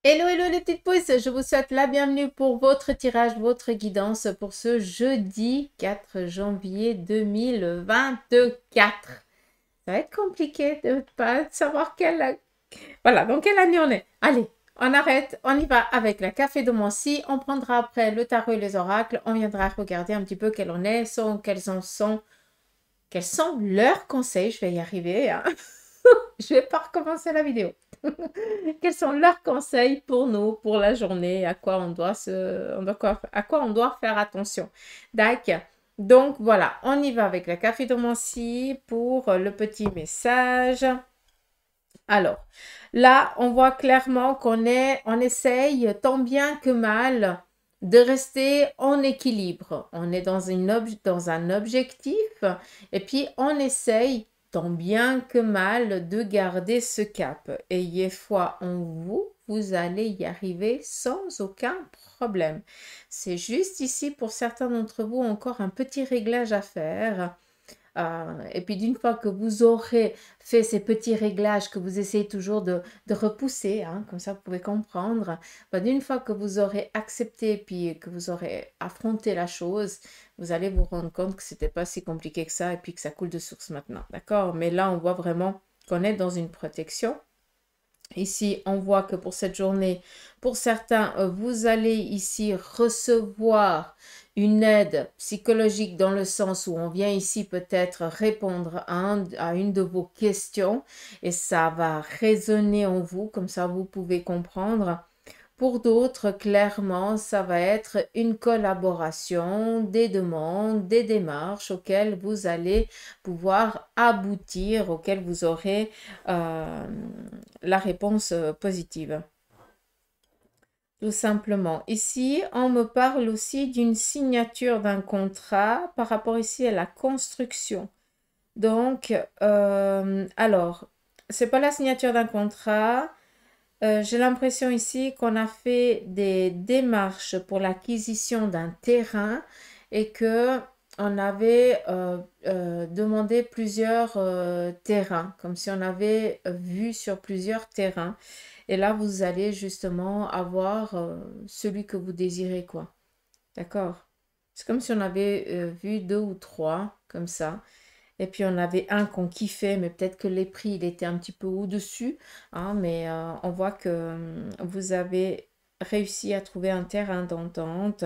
Hello, hello les petites pousses, je vous souhaite la bienvenue pour votre tirage, votre guidance pour ce jeudi 4 janvier 2024. Ça va être compliqué de pas savoir voilà, dans quelle année on est. Allez, on arrête, on y va avec la café de Mancy, on prendra après le tarot et les oracles, on viendra regarder un petit peu quels on est, quels sont leurs conseils, je vais y arriver, hein. Je vais pas recommencer la vidéo. Quels sont leurs conseils pour nous, pour la journée, à quoi on doit faire attention. D'accord. Donc voilà, on y va avec la café de Mancy pour le petit message. Alors, là, on voit clairement on essaye tant bien que mal de rester en équilibre. On est dans un objectif et puis on essaye tant bien que mal de garder ce cap. Ayez foi en vous, vous allez y arriver sans aucun problème. C'est juste ici pour certains d'entre vous encore un petit réglage à faire. Et puis d'une fois que vous aurez fait ces petits réglages que vous essayez toujours de repousser, hein, comme ça vous pouvez comprendre, bah, d'une fois que vous aurez accepté puis que vous aurez affronté la chose, vous allez vous rendre compte que c'était pas si compliqué que ça et puis que ça coule de source maintenant, d'accord? Mais là, on voit vraiment qu'on est dans une protection. Ici, on voit que pour cette journée, pour certains, vous allez ici recevoir une aide psychologique dans le sens où on vient ici peut-être répondre à une de vos questions et ça va résonner en vous, comme ça vous pouvez comprendre. Pour d'autres, clairement, ça va être une collaboration, des demandes, des démarches auxquelles vous allez pouvoir aboutir, auxquelles vous aurez la réponse positive. Tout simplement. Ici, on me parle aussi d'une signature d'un contrat par rapport ici à la construction. Donc, alors, c'est pas la signature d'un contrat. J'ai l'impression ici qu'on a fait des démarches pour l'acquisition d'un terrain et que on avait demandé plusieurs terrains, comme si on avait vu sur plusieurs terrains. Et là, vous allez justement avoir celui que vous désirez, quoi. D'accord? C'est comme si on avait vu deux ou trois, comme ça. Et puis on avait un qu'on kiffait, mais peut-être que les prix, il était un petit peu au-dessus, hein, mais on voit que vous avez réussi à trouver un terrain d'entente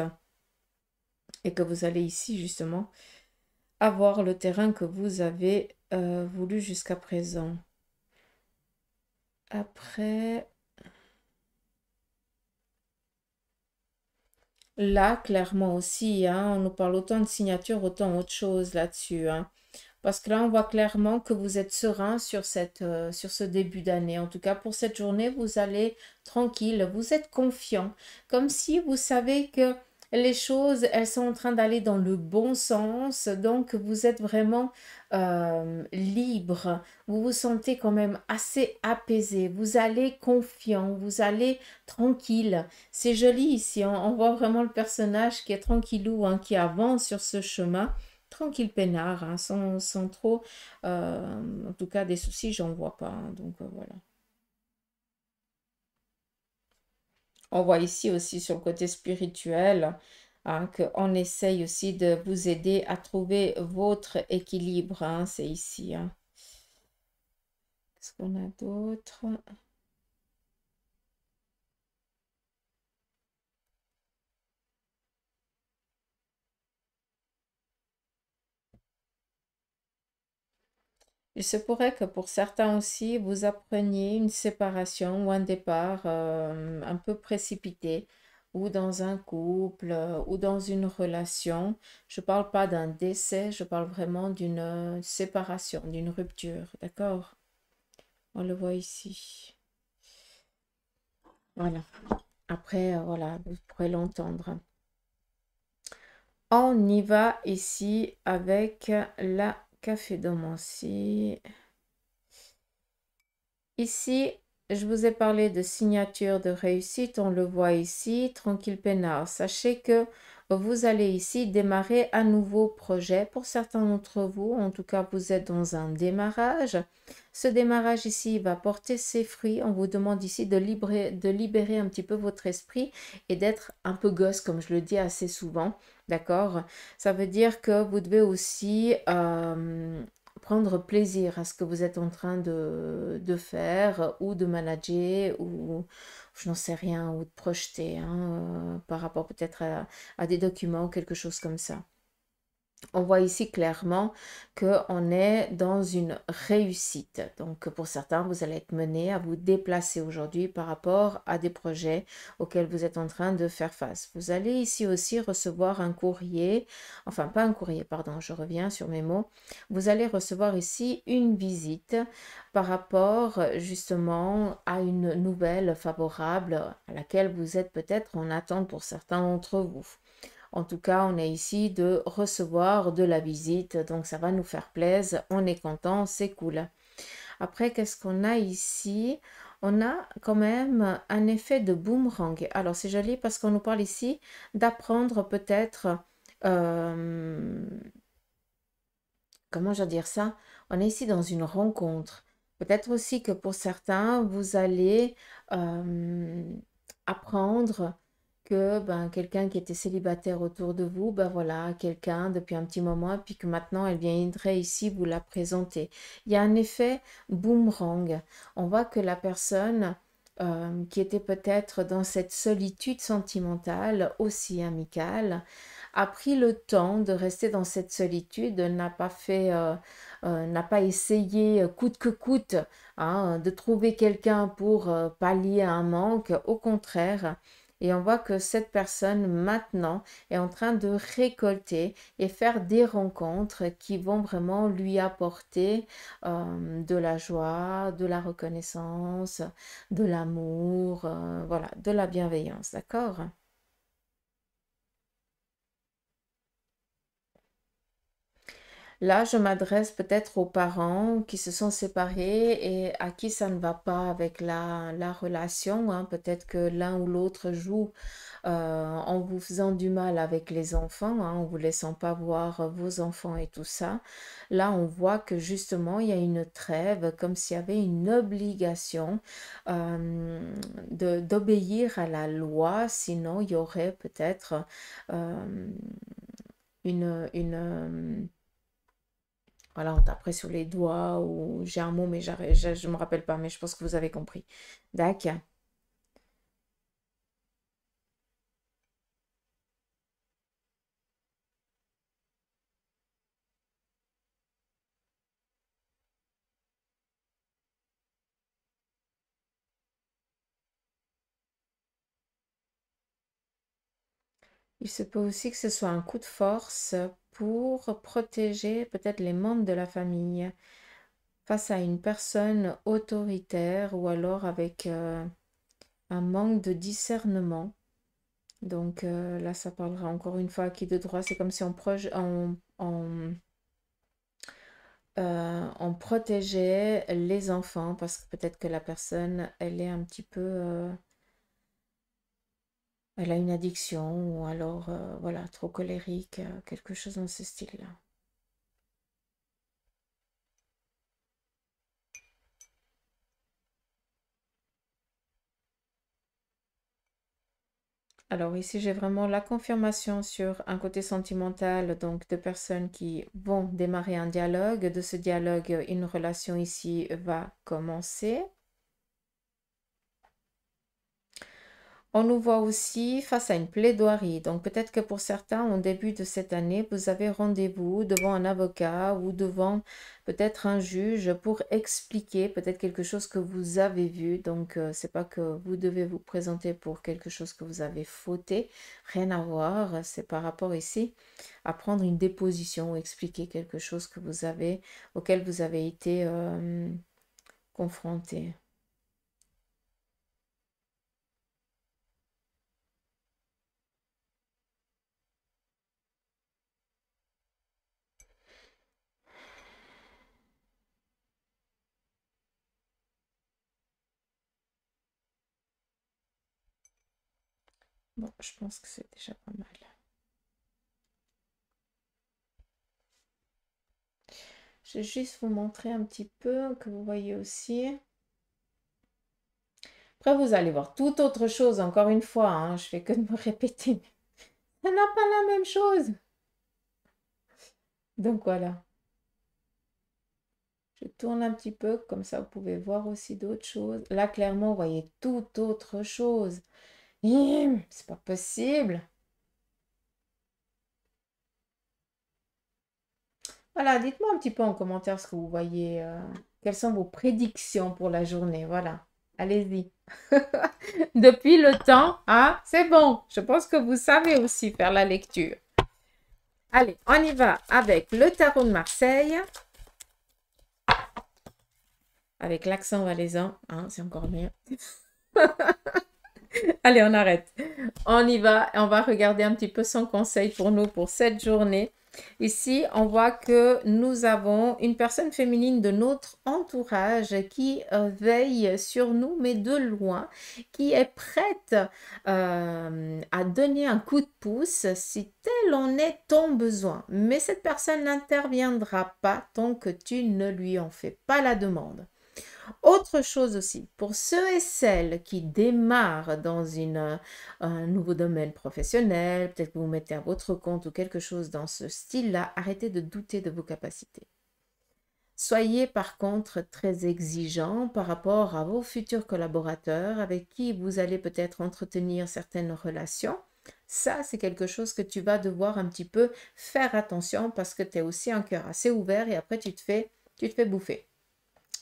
et que vous allez ici justement avoir le terrain que vous avez voulu jusqu'à présent. Après, là, clairement aussi, hein, on nous parle autant de signature, autant autre chose là-dessus, hein. Parce que là, on voit clairement que vous êtes serein sur ce début d'année. En tout cas, pour cette journée, vous allez tranquille, vous êtes confiant. Comme si vous savez que les choses, elles sont en train d'aller dans le bon sens. Donc, vous êtes vraiment libre. Vous vous sentez quand même assez apaisé. Vous allez confiant, vous allez tranquille. C'est joli ici. On voit vraiment le personnage qui est tranquillou, hein, qui avance sur ce chemin tranquille peinard, hein, sans trop, en tout cas des soucis, j'en vois pas, hein, donc voilà. On voit ici aussi sur le côté spirituel, hein, qu'on essaye aussi de vous aider à trouver votre équilibre, hein, c'est ici, hein. Qu'est-ce qu'on a d'autre? Il se pourrait que pour certains aussi, vous appreniez une séparation ou un départ un peu précipité, ou dans un couple, ou dans une relation. Je ne parle pas d'un décès, je parle vraiment d'une séparation, d'une rupture, d'accord? On le voit ici. Voilà. Après, voilà, vous pourrez l'entendre. On y va ici avec la café de Mancy. Ici, je vous ai parlé de signature de réussite, on le voit ici, tranquille peinard. Sachez que vous allez ici démarrer un nouveau projet. Pour certains d'entre vous, en tout cas, vous êtes dans un démarrage. Ce démarrage ici va porter ses fruits. On vous demande ici de libérer un petit peu votre esprit et d'être un peu gosse, comme je le dis assez souvent. D'accord? Ça veut dire que vous devez aussi prendre plaisir à ce que vous êtes en train de faire ou de manager ou je n'en sais rien, ou de projeter hein, par rapport peut-être à des documents, quelque chose comme ça. On voit ici clairement qu'on est dans une réussite. Donc, pour certains, vous allez être mené à vous déplacer aujourd'hui par rapport à des projets auxquels vous êtes en train de faire face. Vous allez ici aussi recevoir un courrier, enfin pas un courrier, pardon, je reviens sur mes mots. Vous allez recevoir ici une visite par rapport justement à une nouvelle favorable à laquelle vous êtes peut-être en attente pour certains d'entre vous. En tout cas, on est ici de recevoir de la visite, donc ça va nous faire plaisir. On est content, c'est cool. Après, qu'est-ce qu'on a ici? On a quand même un effet de boomerang. Alors, c'est joli parce qu'on nous parle ici d'apprendre peut-être, euh, comment je vais dire ça? On est ici dans une rencontre. Peut-être aussi que pour certains, vous allez apprendre que ben, quelqu'un qui était célibataire autour de vous, ben voilà, quelqu'un depuis un petit moment, puis que maintenant elle viendrait ici vous la présenter. Il y a un effet boomerang. On voit que la personne qui était peut-être dans cette solitude sentimentale, aussi amicale, a pris le temps de rester dans cette solitude, n'a pas essayé coûte que coûte hein, de trouver quelqu'un pour pallier un manque, au contraire. Et on voit que cette personne maintenant est en train de récolter et faire des rencontres qui vont vraiment lui apporter de la joie, de la reconnaissance, de l'amour, voilà, de la bienveillance, d'accord? Là, je m'adresse peut-être aux parents qui se sont séparés et à qui ça ne va pas avec la relation, hein. Peut-être que l'un ou l'autre joue en vous faisant du mal avec les enfants, hein, en vous laissant pas voir vos enfants et tout ça. Là, on voit que justement, il y a une trêve, comme s'il y avait une obligation d'obéir à la loi, sinon il y aurait peut-être euh, une voilà, on taperait sur les doigts ou j'ai un mot, mais je ne me rappelle pas, mais je pense que vous avez compris. D'accord. Il se peut aussi que ce soit un coup de force pour protéger peut-être les membres de la famille face à une personne autoritaire ou alors avec un manque de discernement. Donc là, ça parlera encore une fois acquis de droit. C'est comme si on protégeait les enfants parce que peut-être que la personne, elle est un petit peu, elle a une addiction ou alors, voilà, trop colérique, quelque chose dans ce style-là. Alors ici, j'ai vraiment la confirmation sur un côté sentimental, donc de personnes qui vont démarrer un dialogue. De ce dialogue, une relation ici va commencer. On nous voit aussi face à une plaidoirie. Donc peut-être que pour certains, au début de cette année, vous avez rendez-vous devant un avocat ou devant peut-être un juge pour expliquer peut-être quelque chose que vous avez vu. Donc c'est pas que vous devez vous présenter pour quelque chose que vous avez fauté. Rien à voir. C'est par rapport ici à prendre une déposition ou expliquer quelque chose que vous avez, auquel vous avez été confronté. Bon, je pense que c'est déjà pas mal. Je vais juste vous montrer un petit peu, que vous voyez aussi. Après, vous allez voir toute autre chose, encore une fois, hein, je fais que de me répéter. Ça n'a pas la même chose. Donc voilà. Je tourne un petit peu, comme ça vous pouvez voir aussi d'autres choses. Là, clairement, vous voyez toute autre chose. C'est pas possible. Voilà, dites-moi un petit peu en commentaire ce que vous voyez. Quelles sont vos prédictions pour la journée? Voilà, allez-y. Depuis le temps, ah, c'est bon. Je pense que vous savez aussi faire la lecture. Allez, on y va avec le tarot de Marseille. Avec l'accent valaisan, hein, c'est encore mieux. Allez, on arrête. On y va. On va regarder un petit peu son conseil pour nous pour cette journée. Ici, on voit que nous avons une personne féminine de notre entourage qui veille sur nous, mais de loin, qui est prête à donner un coup de pouce si tel en est ton besoin. Mais cette personne n'interviendra pas tant que tu ne lui en fais pas la demande. Autre chose aussi, pour ceux et celles qui démarrent dans un nouveau domaine professionnel, peut-être que vous mettez à votre compte ou quelque chose dans ce style-là, arrêtez de douter de vos capacités. Soyez par contre très exigeant par rapport à vos futurs collaborateurs avec qui vous allez peut-être entretenir certaines relations. Ça, c'est quelque chose que tu vas devoir un petit peu faire attention parce que tu as aussi un cœur assez ouvert et après tu te fais bouffer.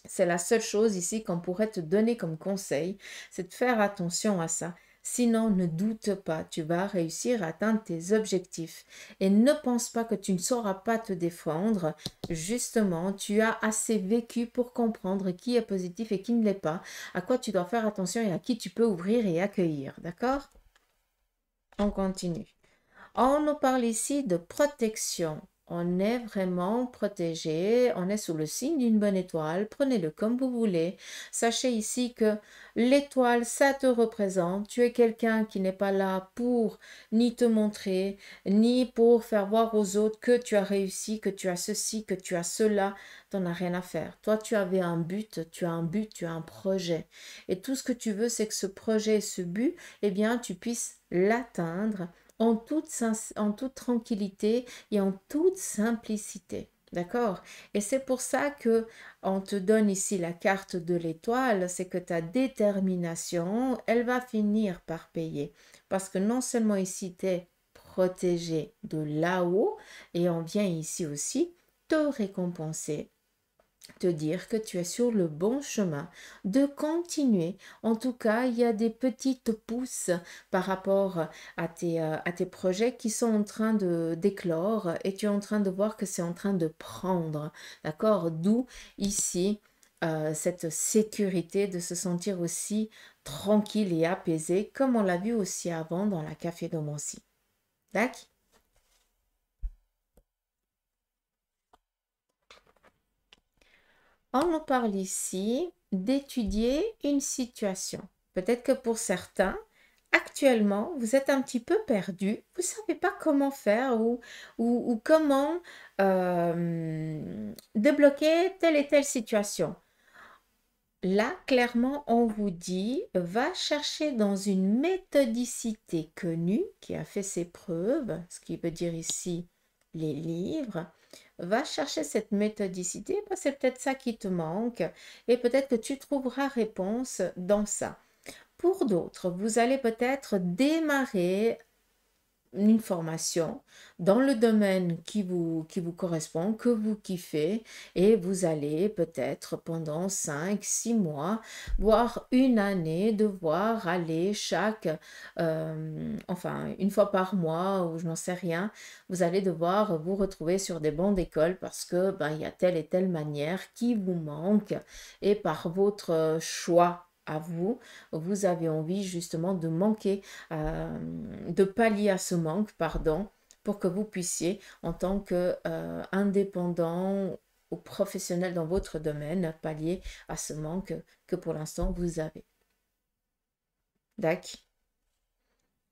C'est la seule chose ici qu'on pourrait te donner comme conseil, c'est de faire attention à ça. Sinon, ne doute pas, tu vas réussir à atteindre tes objectifs. Et ne pense pas que tu ne sauras pas te défendre. Justement, tu as assez vécu pour comprendre qui est positif et qui ne l'est pas, à quoi tu dois faire attention et à qui tu peux ouvrir et accueillir. D'accord? On continue. On nous parle ici de protection. On est vraiment protégé, on est sous le signe d'une bonne étoile, prenez-le comme vous voulez. Sachez ici que l'étoile, ça te représente. Tu es quelqu'un qui n'est pas là pour ni te montrer, ni pour faire voir aux autres que tu as réussi, que tu as ceci, que tu as cela. Tu n'en as rien à faire. Toi, tu avais un but, tu as un but, tu as un projet. Et tout ce que tu veux, c'est que ce projet, ce but, eh bien, tu puisses l'atteindre en toute tranquillité et en toute simplicité. D'accord? Et c'est pour ça que on te donne ici la carte de l'étoile, c'est que ta détermination, elle va finir par payer. Parce que non seulement ici, tu es protégé de là-haut, et on vient ici aussi te récompenser, te dire que tu es sur le bon chemin, de continuer. En tout cas, il y a des petites pousses par rapport à tes projets qui sont en train de d'éclore et tu es en train de voir que c'est en train de prendre. D'accord? D'où ici cette sécurité de se sentir aussi tranquille et apaisé comme on l'a vu aussi avant dans la café de Moncy. D'accord? On nous parle ici d'étudier une situation. Peut-être que pour certains, actuellement, vous êtes un petit peu perdu, vous ne savez pas comment faire ou comment débloquer telle et telle situation. Là, clairement, on vous dit, va chercher dans une méthodicité connue qui a fait ses preuves, ce qui veut dire ici les livres. Va chercher cette méthodicité, c'est peut-être ça qui te manque et peut-être que tu trouveras réponse dans ça. Pour d'autres, vous allez peut-être démarrer une formation dans le domaine qui vous correspond, que vous kiffez, et vous allez peut-être pendant 5, 6 mois, voire une année, devoir aller enfin, une fois par mois, ou je n'en sais rien, vous allez devoir vous retrouver sur des bancs d'école parce que ben, il y a telle et telle manière qui vous manque, et par votre choix à vous, vous avez envie justement de manquer de pallier à ce manque, pardon, pour que vous puissiez, en tant qu'indépendant ou professionnel dans votre domaine, pallier à ce manque que pour l'instant vous avez. D'accord?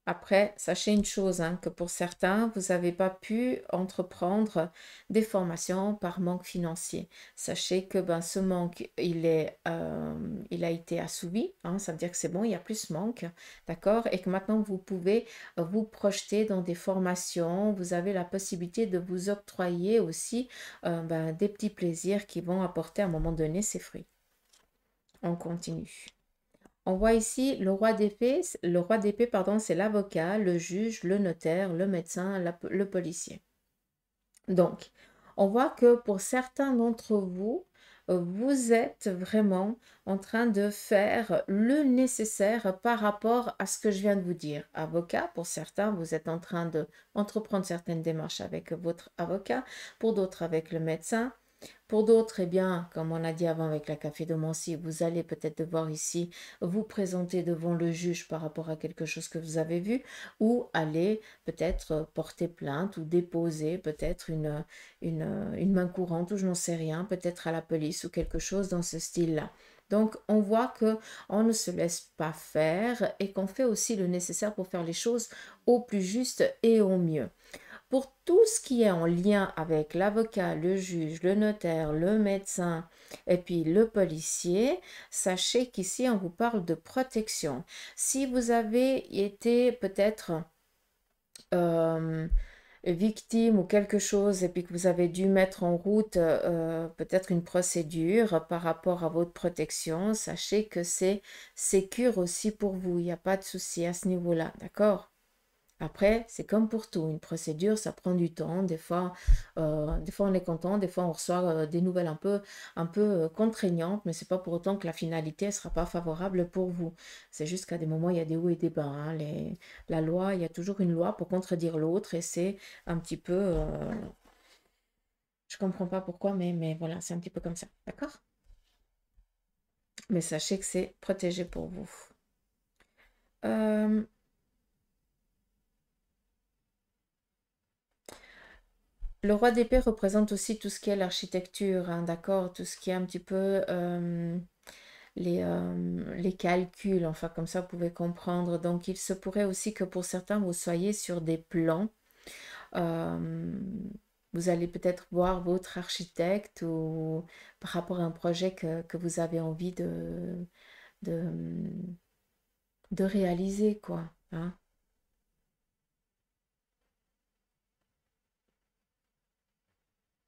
Après, sachez une chose, hein, que pour certains, vous n'avez pas pu entreprendre des formations par manque financier. Sachez que ben, ce manque, il a été assouvi, hein, ça veut dire que c'est bon, il n'y a plus ce manque, d'accord? Et que maintenant, vous pouvez vous projeter dans des formations, vous avez la possibilité de vous octroyer aussi ben, des petits plaisirs qui vont apporter à un moment donné ses fruits. On continue. On voit ici le roi d'épée. Le roi d'épée, pardon, c'est l'avocat, le juge, le notaire, le médecin, le policier. Donc, on voit que pour certains d'entre vous, vous êtes vraiment en train de faire le nécessaire par rapport à ce que je viens de vous dire. Avocat, pour certains, vous êtes en train de entreprendre certaines démarches avec votre avocat, pour d'autres avec le médecin. Pour d'autres, eh bien, comme on a dit avant avec la café de Mancy, vous allez peut-être devoir ici vous présenter devant le juge par rapport à quelque chose que vous avez vu ou aller peut-être porter plainte ou déposer peut-être une main courante ou je n'en sais rien, peut-être à la police ou quelque chose dans ce style-là. Donc, on voit que on ne se laisse pas faire et qu'on fait aussi le nécessaire pour faire les choses au plus juste et au mieux. Pour tout ce qui est en lien avec l'avocat, le juge, le notaire, le médecin et puis le policier, sachez qu'ici on vous parle de protection. Si vous avez été peut-être euh, victime ou quelque chose et puis que vous avez dû mettre en route peut-être une procédure par rapport à votre protection, sachez que c'est sécure aussi pour vous. Il n'y a pas de souci à ce niveau-là, d'accord? Après, c'est comme pour tout, une procédure, ça prend du temps. Des fois on est content, des fois on reçoit des nouvelles un peu contraignantes, mais c'est pas pour autant que la finalité ne sera pas favorable pour vous. C'est juste qu'à des moments, il y a des hauts et des bas, hein. La loi, il y a toujours une loi pour contredire l'autre et c'est un petit peu... je comprends pas pourquoi, mais voilà, c'est un petit peu comme ça. D'accord? Mais sachez que c'est protégé pour vous. Euh, Le roi d'épée représente aussi tout ce qui est l'architecture, hein, d'accord? Tout ce qui est un petit peu les calculs, enfin comme ça vous pouvez comprendre. Donc il se pourrait aussi que pour certains vous soyez sur des plans. euh, Vous allez peut-être voir votre architecte ou par rapport à un projet que vous avez envie de, de réaliser, quoi, hein.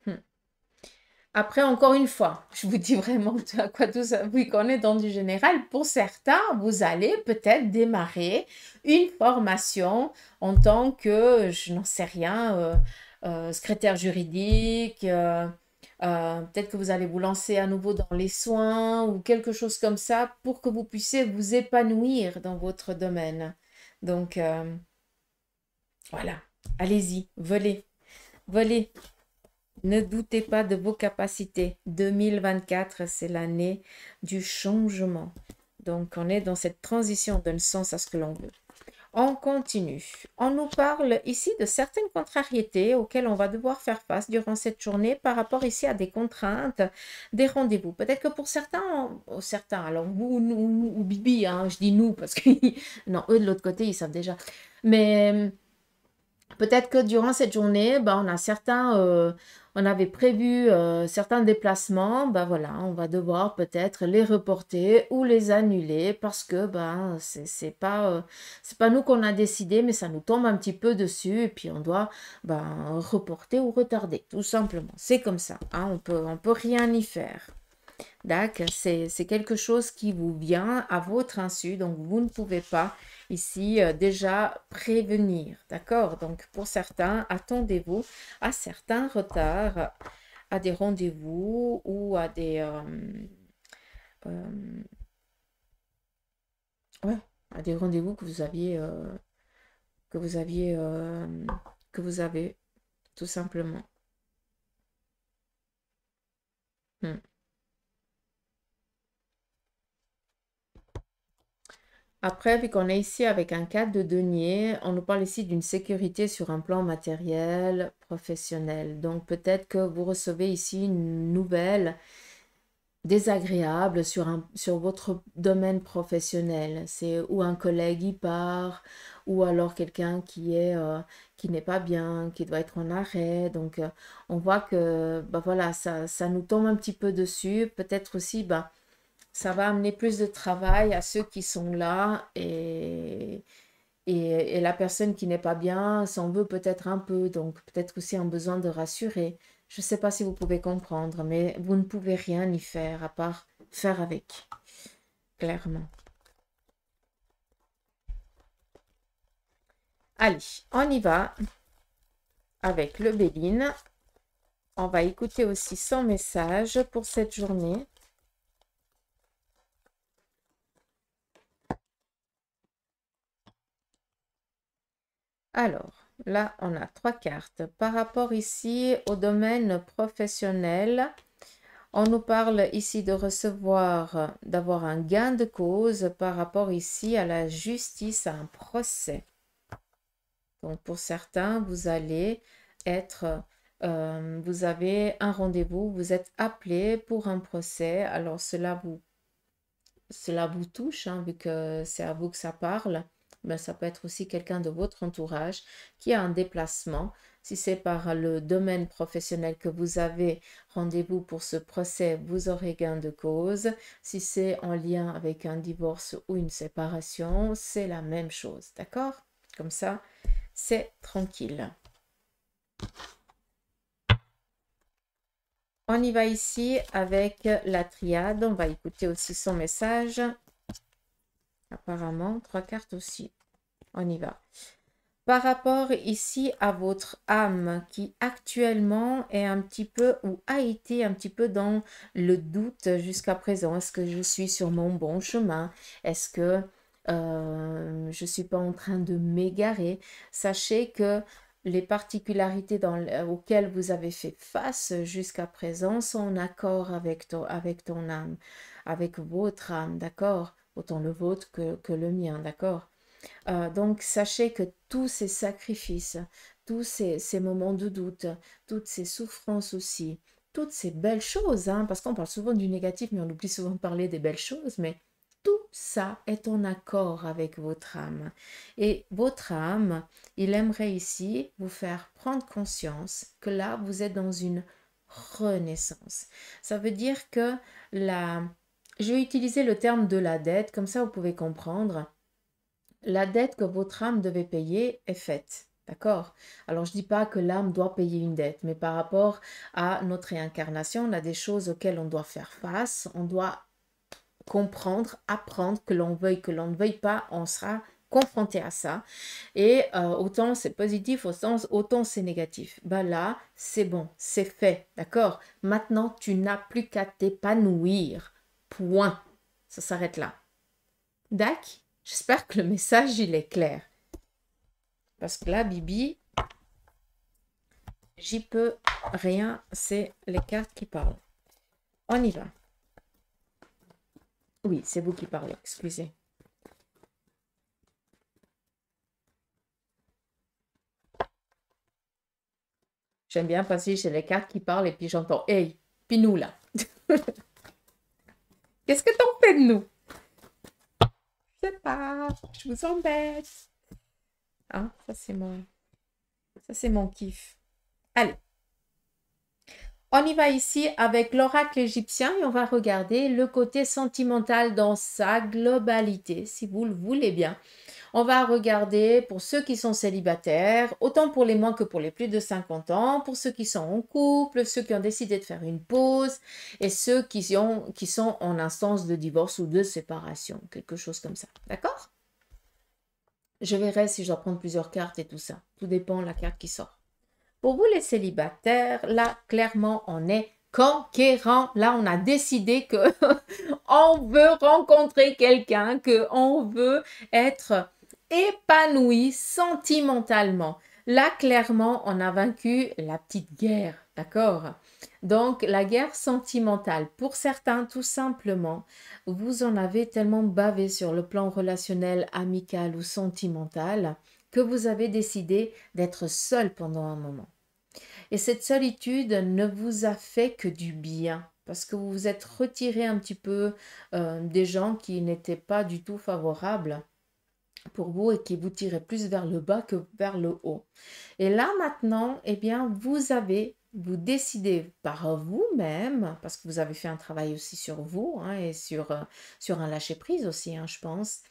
Hmm. Après, encore une fois, je vous dis vraiment à quoi tout ça, vu qu'on est dans du général, pour certains, vous allez peut-être démarrer une formation en tant que, je n'en sais rien, secrétaire juridique, peut-être que vous allez vous lancer à nouveau dans les soins ou quelque chose comme ça pour que vous puissiez vous épanouir dans votre domaine. Donc, voilà, allez-y, volez, volez. Ne doutez pas de vos capacités. 2024, c'est l'année du changement. Donc, on est dans cette transition, on donne sens à ce que l'on veut. On continue. On nous parle ici de certaines contrariétés auxquelles on va devoir faire face durant cette journée par rapport ici à des contraintes, des rendez-vous. Peut-être que pour certains, alors vous, nous, ou Bibi, hein, je dis nous parce que non, eux de l'autre côté, ils savent déjà. Mais peut-être que durant cette journée, ben, on avait prévu certains déplacements, ben voilà, on va devoir peut-être les reporter ou les annuler parce que ben c'est pas nous qu'on a décidé, mais ça nous tombe un petit peu dessus et puis on doit ben, reporter ou retarder, tout simplement. C'est comme ça, hein, on peut rien y faire. D'accord, c'est quelque chose qui vous vient à votre insu, donc vous ne pouvez pas ici déjà prévenir. D'accord? Donc pour certains, attendez-vous à certains retards, à des rendez-vous ou à euh, ouais, à des rendez-vous que vous aviez, que vous avez, tout simplement. Hmm. Après, vu qu'on est ici avec un cadre de denier, on nous parle ici d'une sécurité sur un plan matériel, professionnel. Donc peut-être que vous recevez ici une nouvelle désagréable sur votre domaine professionnel. C'est ou un collègue y part, ou alors quelqu'un qui n'est pas bien, qui doit être en arrêt. Donc, on voit que bah voilà, ça nous tombe un petit peu dessus. Peut-être aussi, bah, ça va amener plus de travail à ceux qui sont là et la personne qui n'est pas bien s'en veut peut-être un peu, donc peut-être aussi un besoin de rassurer. Je ne sais pas si vous pouvez comprendre, mais vous ne pouvez rien y faire à part faire avec, clairement. Allez, on y va avec le Béline. On va écouter aussi son message pour cette journée. Alors, là, on a 3 cartes. Par rapport ici au domaine professionnel, on nous parle ici de recevoir, d'avoir un gain de cause par rapport ici à la justice, à un procès. Donc, pour certains, vous allez être, vous avez un rendez-vous, vous êtes appelé pour un procès. Alors, cela vous touche, hein, vu que c'est à vous que ça parle. Ben, ça peut être aussi quelqu'un de votre entourage qui a un déplacement. Si c'est par le domaine professionnel que vous avez rendez-vous pour ce procès, vous aurez gain de cause. Si c'est en lien avec un divorce ou une séparation, c'est la même chose, d'accord? Comme ça, c'est tranquille. On y va ici avec la triade. On va écouter aussi son message. Apparemment, 3 cartes aussi. On y va. Par rapport ici à votre âme qui actuellement est un petit peu ou a été un petit peu dans le doute jusqu'à présent. Est-ce que je suis sur mon bon chemin? Est-ce que je ne suis pas en train de m'égarer? Sachez que les particularités auxquelles vous avez fait face jusqu'à présent sont en accord avec ton âme, avec votre âme, d'accord? Autant le vôtre que le mien, d'accord? Donc, sachez que tous ces sacrifices, tous ces moments de doute, toutes ces souffrances aussi, toutes ces belles choses, hein, parce qu'on parle souvent du négatif, mais on oublie souvent de parler des belles choses, mais tout ça est en accord avec votre âme. Et votre âme, il aimerait ici vous faire prendre conscience que là, vous êtes dans une renaissance. Ça veut dire que la... Je vais utiliser le terme de la dette, comme ça vous pouvez comprendre. La dette que votre âme devait payer est faite. D'accord? Alors, je ne dis pas que l'âme doit payer une dette, mais par rapport à notre réincarnation, on a des choses auxquelles on doit faire face, on doit comprendre, apprendre, que l'on veuille, que l'on ne veuille pas, on sera confronté à ça. Et autant c'est positif, autant c'est négatif. Ben là, c'est bon, c'est fait. D'accord? Maintenant, tu n'as plus qu'à t'épanouir. Point. Ça s'arrête là. D'accord? J'espère que le message, il est clair. Parce que là, Bibi, j'y peux rien. C'est les cartes qui parlent. On y va. Oui, c'est vous qui parlez. Excusez. J'aime bien passer chez les cartes qui parlent et puis j'entends « Hey, puis nous là. » Qu'est-ce que t'en fais de nous? Je sais pas. Je vous embête. Hein, ça c'est mon kiff. Allez. On y va ici avec l'oracle égyptien et on va regarder le côté sentimental dans sa globalité, si vous le voulez bien. On va regarder pour ceux qui sont célibataires, autant pour les moins que pour les plus de 50 ans, pour ceux qui sont en couple, ceux qui ont décidé de faire une pause et ceux qui sont en instance de divorce ou de séparation, quelque chose comme ça. D'accord? Je verrai si je dois prendre plusieurs cartes et tout ça. Tout dépend de la carte qui sort. Pour vous les célibataires, là, clairement, on est conquérant. Là, on a décidé que on veut rencontrer quelqu'un, que on veut être épanoui sentimentalement. Là, clairement, on a vaincu la petite guerre, d'accord? Donc, la guerre sentimentale, pour certains, tout simplement, vous en avez tellement bavé sur le plan relationnel, amical ou sentimental que vous avez décidé d'être seul pendant un moment. Et cette solitude ne vous a fait que du bien parce que vous vous êtes retiré un petit peu des gens qui n'étaient pas du tout favorables pour vous et qui vous tiraient plus vers le bas que vers le haut. Et là maintenant, eh bien, vous décidez par vous-même, parce que vous avez fait un travail aussi sur vous hein, et sur un lâcher-prise aussi, hein, je pense.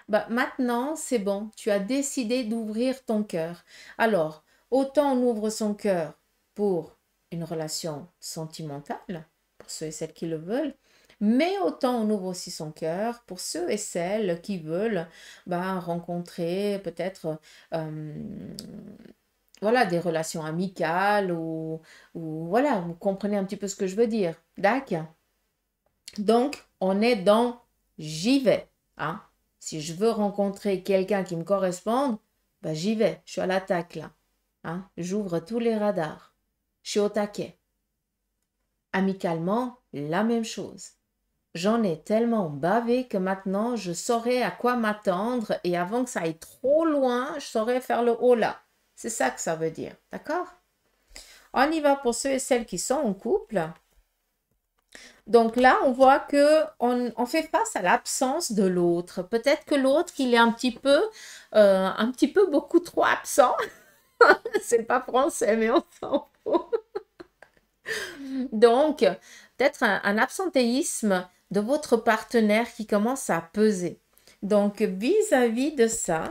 Bah, maintenant, c'est bon, tu as décidé d'ouvrir ton cœur. Alors, autant on ouvre son cœur pour une relation sentimentale, pour ceux et celles qui le veulent, mais autant on ouvre aussi son cœur pour ceux et celles qui veulent bah, rencontrer peut-être voilà, des relations amicales ou voilà, vous comprenez un petit peu ce que je veux dire. D'accord? Donc, on est dans j'y vais. Hein? Si je veux rencontrer quelqu'un qui me corresponde, ben j'y vais. Je suis à l'attaque là. Hein? J'ouvre tous les radars. Je suis au taquet. Amicalement, la même chose. J'en ai tellement bavé que maintenant, je saurais à quoi m'attendre et avant que ça aille trop loin, je saurais faire le haut là. C'est ça que ça veut dire. D'accord? On y va pour ceux et celles qui sont en couple. Donc là, on voit que on fait face à l'absence de l'autre. Peut-être que l'autre, il est un petit peu beaucoup trop absent. C'est pas français, mais on s'en fout. Donc, peut-être un absentéisme de votre partenaire qui commence à peser. Donc, vis-à-vis de ça,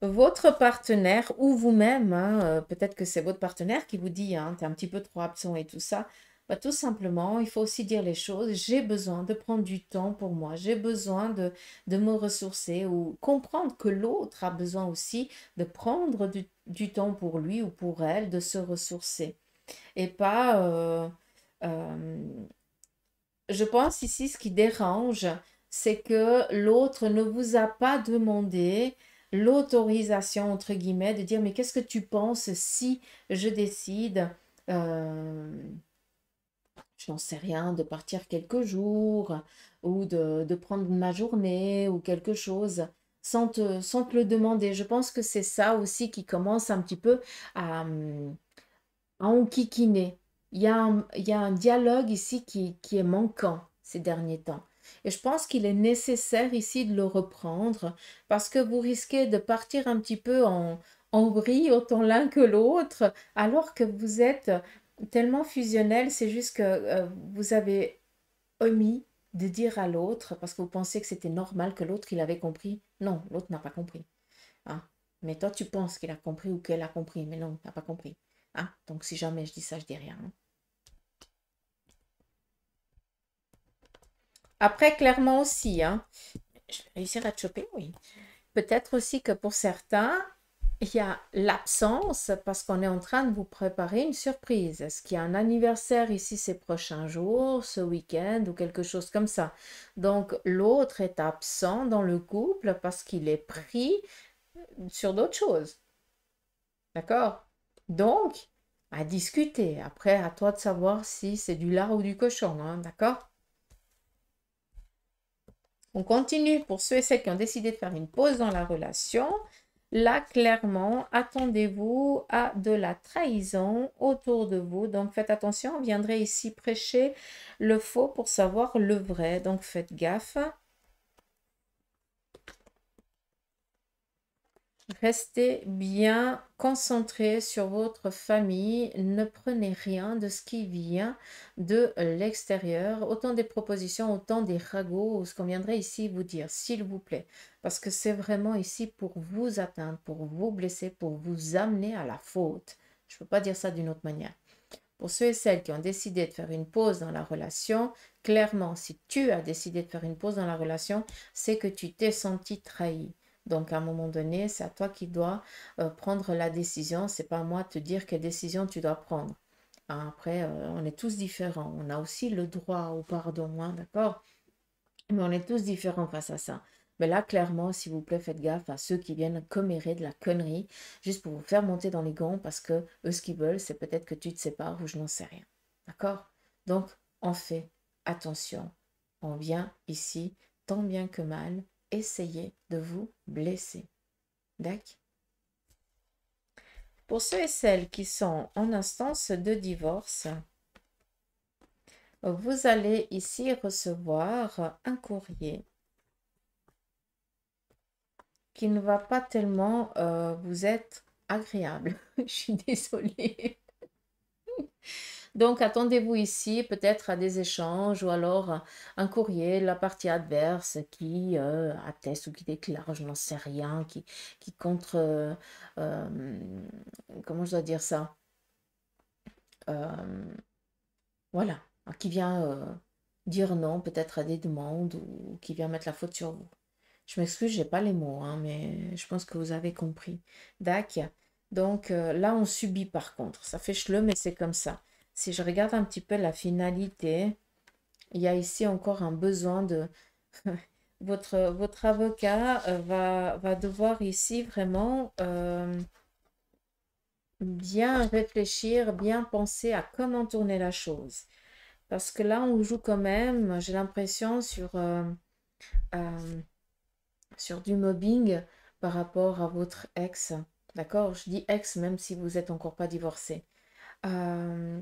votre partenaire ou vous-même, hein, peut-être que c'est votre partenaire qui vous dit, hein, tu es un petit peu trop absent et tout ça, bah, tout simplement, il faut aussi dire les choses. J'ai besoin de prendre du temps pour moi. J'ai besoin de me ressourcer ou comprendre que l'autre a besoin aussi de prendre du temps pour lui ou pour elle, de se ressourcer. Et pas, je pense ici, ce qui dérange, c'est que l'autre ne vous a pas demandé l'autorisation, entre guillemets, de dire, mais qu'est-ce que tu penses si je décide, euh, je n'en sais rien, de partir quelques jours ou de prendre ma journée ou quelque chose sans te le demander. Je pense que c'est ça aussi qui commence un petit peu à enquiquiner. Il y a un dialogue ici qui est manquant ces derniers temps. Et je pense qu'il est nécessaire ici de le reprendre parce que vous risquez de partir un petit peu en vrille, autant l'un que l'autre, alors que vous êtes tellement fusionnel. C'est juste que vous avez omis de dire à l'autre parce que vous pensez que c'était normal que l'autre il avait compris. Non, l'autre n'a pas compris. Hein. Mais toi, tu penses qu'il a compris ou qu'elle a compris, mais non, il n'a pas compris. Hein. Donc, si jamais je dis ça, je dis rien. Hein. Après, clairement aussi, hein, je vais réussir à te choper, oui. Peut-être aussi que pour certains, il y a l'absence parce qu'on est en train de vous préparer une surprise. Est-ce qu'il y a un anniversaire ici ces prochains jours, ce week-end ou quelque chose comme ça? Donc, l'autre est absent dans le couple parce qu'il est pris sur d'autres choses. D'accord? Donc, à discuter. Après, à toi de savoir si c'est du lard ou du cochon. Hein, d'accord? On continue pour ceux et celles qui ont décidé de faire une pause dans la relation. Là, clairement, attendez-vous à de la trahison autour de vous. Donc, faites attention. On viendrait ici prêcher le faux pour savoir le vrai. Donc, faites gaffe. Restez bien concentré sur votre famille. Ne prenez rien de ce qui vient de l'extérieur. Autant des propositions, autant des ragots, ou ce qu'on viendrait ici vous dire, s'il vous plaît. Parce que c'est vraiment ici pour vous atteindre, pour vous blesser, pour vous amener à la faute. Je ne peux pas dire ça d'une autre manière. Pour ceux et celles qui ont décidé de faire une pause dans la relation, clairement, si tu as décidé de faire une pause dans la relation, c'est que tu t'es senti trahi. Donc, à un moment donné, c'est à toi qui dois prendre la décision. C'est pas à moi de te dire quelle décision tu dois prendre. Hein, après, on est tous différents. On a aussi le droit au pardon, hein, d'accord? Mais on est tous différents face à ça. Mais là, clairement, s'il vous plaît, faites gaffe à ceux qui viennent commérer de la connerie, juste pour vous faire monter dans les gonds, parce que eux, ce qu'ils veulent, c'est peut-être que tu te sépares ou je n'en sais rien. D'accord? Donc, on fait attention. On vient ici, tant bien que mal, essayer de vous blesser. D'accord? Pour ceux et celles qui sont en instance de divorce, vous allez ici recevoir un courrier qui ne va pas tellement vous être agréable. Je suis désolée. Donc, attendez-vous ici peut-être à des échanges ou alors un courrier de la partie adverse qui atteste ou qui déclare, je n'en sais rien, qui contre, comment je dois dire ça? Euh, voilà, qui vient dire non peut-être à des demandes ou qui vient mettre la faute sur vous. Je m'excuse, j'ai pas les mots, hein, mais je pense que vous avez compris. Dac. Donc là, on subit par contre. Ça fait cheleux, mais c'est comme ça. Si je regarde un petit peu la finalité, il y a ici encore un besoin de... votre avocat va devoir ici vraiment bien réfléchir, bien penser à comment tourner la chose. Parce que là, on joue quand même, j'ai l'impression, euh, sur du mobbing par rapport à votre ex. D'accord? Je dis ex même si vous n'êtes encore pas divorcé. Euh,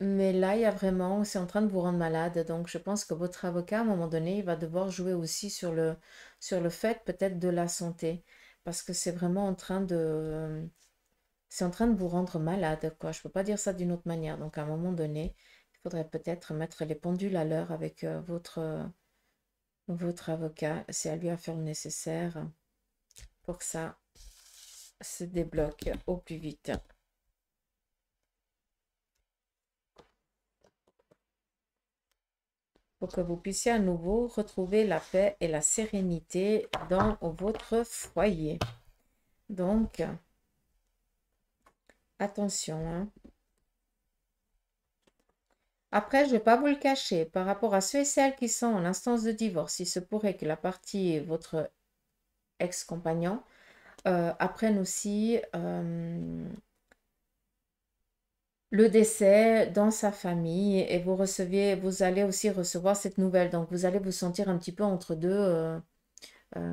mais là, il y a vraiment, c'est en train de vous rendre malade. Donc, je pense que votre avocat, à un moment donné, il va devoir jouer aussi sur le fait peut-être de la santé. Parce que c'est vraiment en train de... C'est en train de vous rendre malade, quoi. Je ne peux pas dire ça d'une autre manière. Donc, à un moment donné, il faudrait peut-être mettre les pendules à l'heure avec votre avocat. C'est à lui à faire le nécessaire pour que ça se débloque au plus vite. Pour que vous puissiez à nouveau retrouver la paix et la sérénité dans votre foyer. Donc, attention, hein. Après, je ne vais pas vous le cacher, par rapport à ceux et celles qui sont en instance de divorce, il se pourrait que la partie, votre ex-compagnon, apprenne aussi le décès dans sa famille et vous allez aussi recevoir cette nouvelle. Donc, vous allez vous sentir un petit peu entre deux,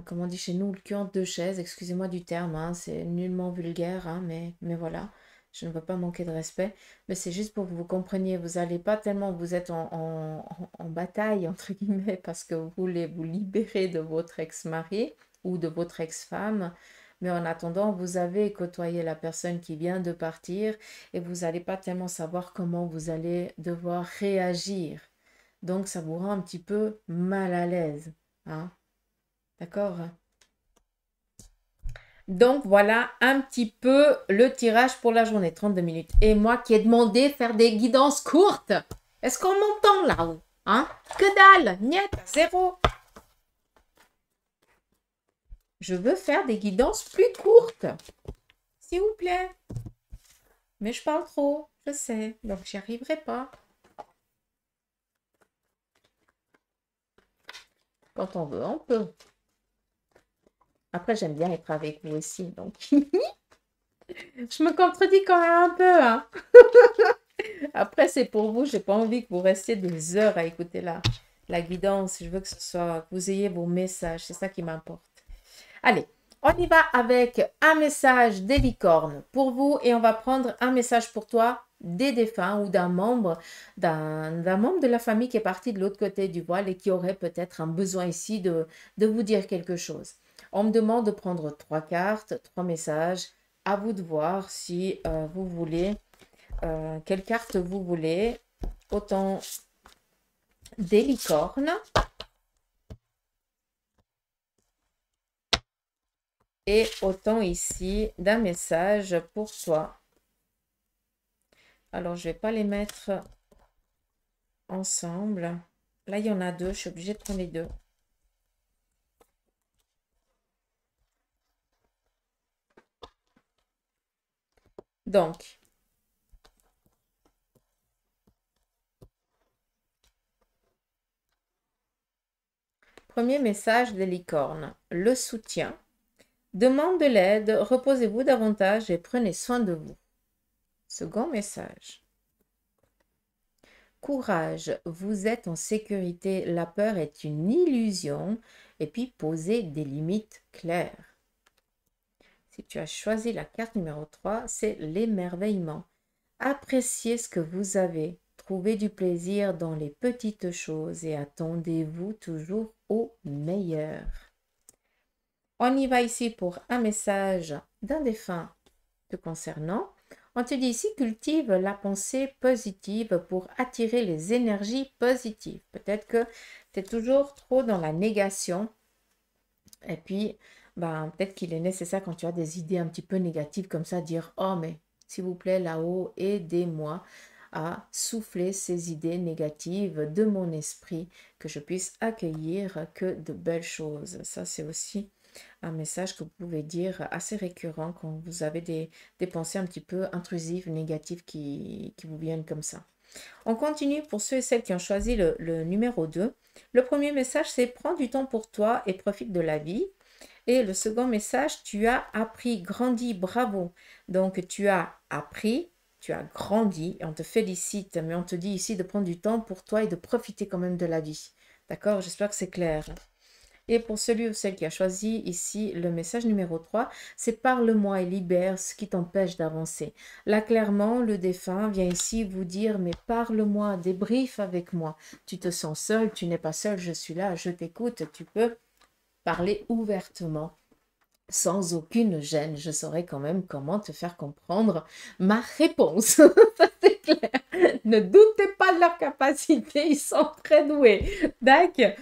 comme on dit chez nous, le cul entre deux chaises, excusez-moi du terme, hein, c'est nullement vulgaire, hein, mais voilà, je ne veux pas manquer de respect, mais c'est juste pour que vous compreniez, vous n'allez pas tellement, vous êtes en bataille, entre guillemets, parce que vous voulez vous libérer de votre ex-mari ou de votre ex-femme, mais en attendant, vous avez côtoyé la personne qui vient de partir et vous n'allez pas tellement savoir comment vous allez devoir réagir. Donc, ça vous rend un petit peu mal à l'aise, hein. D'accord? Donc, voilà un petit peu le tirage pour la journée, 32 minutes. Et moi qui ai demandé de faire des guidances courtes. Est-ce qu'on m'entend là-haut? Hein? Que dalle! Niet, zéro. Je veux faire des guidances plus courtes. S'il vous plaît. Mais je parle trop, je sais. Donc, j'y arriverai pas. Quand on veut, on peut. Après, j'aime bien être avec vous aussi, donc je me contredis quand même un peu, hein. Après, c'est pour vous, j'ai pas envie que vous restiez des heures à écouter la guidance. Je veux que ce soit, que vous ayez vos messages, c'est ça qui m'importe. Allez, on y va avec un message des licornes pour vous et on va prendre un message pour toi des défunts ou d'un membre de la famille qui est parti de l'autre côté du voile et qui aurait peut-être un besoin ici de vous dire quelque chose. On me demande de prendre 3 cartes, 3 messages. À vous de voir si vous voulez, quelle carte vous voulez. Autant des licornes et autant ici d'un message pour toi. Alors, je ne vais pas les mettre ensemble. Là, il y en a deux. Je suis obligée de prendre les deux. Donc, premier message des licornes. Le soutien. Demande de l'aide. Reposez-vous davantage et prenez soin de vous. Second message. Courage, vous êtes en sécurité, la peur est une illusion et puis posez des limites claires. Si tu as choisi la carte numéro 3, c'est l'émerveillement. Appréciez ce que vous avez. Trouvez du plaisir dans les petites choses et attendez-vous toujours au meilleur. On y va ici pour un message d'un défunt te concernant. On te dit ici, cultive la pensée positive pour attirer les énergies positives. Peut-être que tu es toujours trop dans la négation. Et puis, ben, peut-être qu'il est nécessaire quand tu as des idées un petit peu négatives comme ça, dire, oh mais s'il vous plaît, là-haut, aidez-moi à souffler ces idées négatives de mon esprit, que je puisse accueillir que de belles choses. Ça, c'est aussi un message que vous pouvez dire assez récurrent quand vous avez des pensées un petit peu intrusives, négatives qui vous viennent comme ça. On continue pour ceux et celles qui ont choisi le numéro 2. Le premier message, c'est prends du temps pour toi et profite de la vie. Et le second message, tu as appris, grandi, bravo. Donc, tu as appris, tu as grandi et on te félicite, mais on te dit ici de prendre du temps pour toi et de profiter quand même de la vie. D'accord? J'espère que c'est clair. Et pour celui ou celle qui a choisi ici le message numéro 3, c'est parle-moi et libère ce qui t'empêche d'avancer. Là, clairement, le défunt vient ici vous dire, mais parle-moi, débriefe avec moi. Tu te sens seul, tu n'es pas seul, je suis là, je t'écoute, tu peux parler ouvertement. Sans aucune gêne, je saurai quand même comment te faire comprendre ma réponse. Ça, c'est clair. Ne doutez pas de leur capacité, ils sont très doués. D'accord.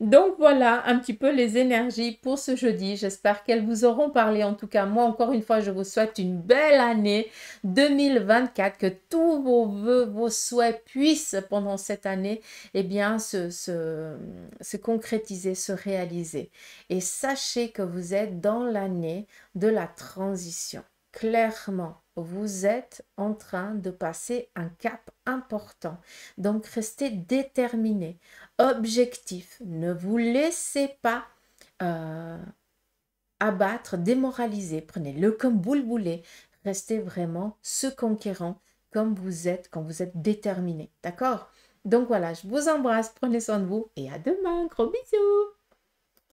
Donc voilà un petit peu les énergies pour ce jeudi. J'espère qu'elles vous auront parlé. En tout cas, moi, encore une fois, je vous souhaite une belle année 2024, que tous vos vœux, vos souhaits puissent pendant cette année, eh bien, se concrétiser, se réaliser. Et sachez que vous êtes dans l'année de la transition. Clairement, vous êtes en train de passer un cap important. Donc, restez déterminés, objectifs. Ne vous laissez pas abattre, démoraliser. Prenez-le comme boule-boulet. Restez vraiment ce conquérant comme vous êtes quand vous êtes déterminé. D'accord? Donc voilà, je vous embrasse, prenez soin de vous et à demain. Gros bisous!